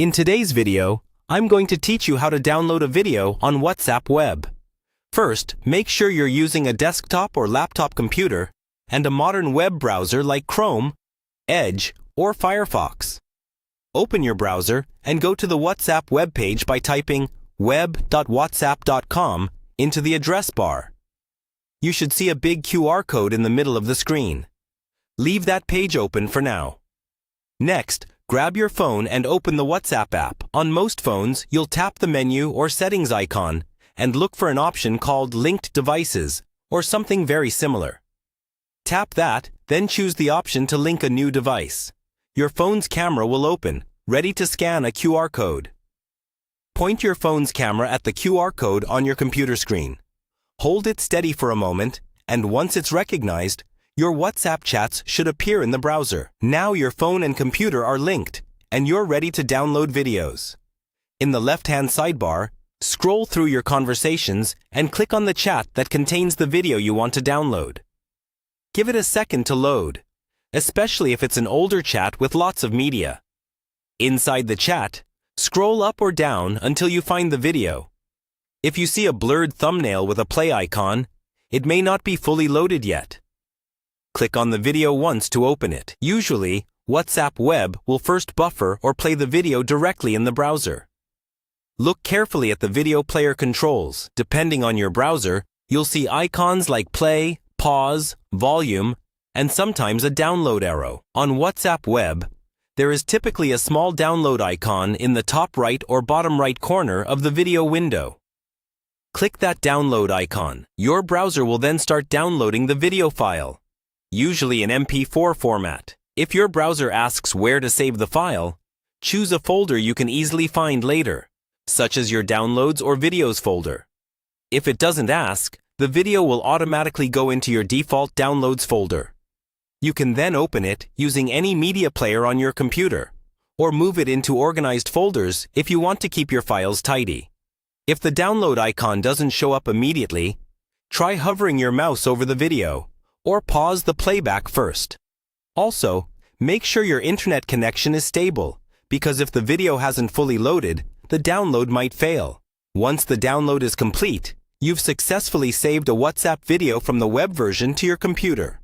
In today's video, I'm going to teach you how to download a video on WhatsApp Web. First, make sure you're using a desktop or laptop computer and a modern web browser like Chrome, Edge, or Firefox. Open your browser and go to the WhatsApp web page by typing web.whatsapp.com into the address bar. You should see a big QR code in the middle of the screen. Leave that page open for now. Next, grab your phone and open the WhatsApp app. On most phones, you'll tap the menu or settings icon and look for an option called Linked Devices or something very similar. Tap that, then choose the option to link a new device. Your phone's camera will open, ready to scan a QR code. Point your phone's camera at the QR code on your computer screen. Hold it steady for a moment, and once it's recognized, your WhatsApp chats should appear in the browser. Now your phone and computer are linked, and you're ready to download videos. In the left-hand sidebar, scroll through your conversations and click on the chat that contains the video you want to download. Give it a second to load, especially if it's an older chat with lots of media. Inside the chat, scroll up or down until you find the video. If you see a blurred thumbnail with a play icon, it may not be fully loaded yet. Click on the video once to open it. Usually, WhatsApp Web will first buffer or play the video directly in the browser. Look carefully at the video player controls. Depending on your browser, you'll see icons like play, pause, volume, and sometimes a download arrow. On WhatsApp Web, there is typically a small download icon in the top right or bottom right corner of the video window. Click that download icon. Your browser will then start downloading the video file, usually in MP4 format. If your browser asks where to save the file, choose a folder you can easily find later, such as your Downloads or Videos folder. If it doesn't ask, the video will automatically go into your default Downloads folder. You can then open it using any media player on your computer, or move it into organized folders if you want to keep your files tidy. If the download icon doesn't show up immediately, try hovering your mouse over the video, or pause the playback first. Also, make sure your internet connection is stable, because if the video hasn't fully loaded, the download might fail. Once the download is complete, you've successfully saved a WhatsApp video from the web version to your computer.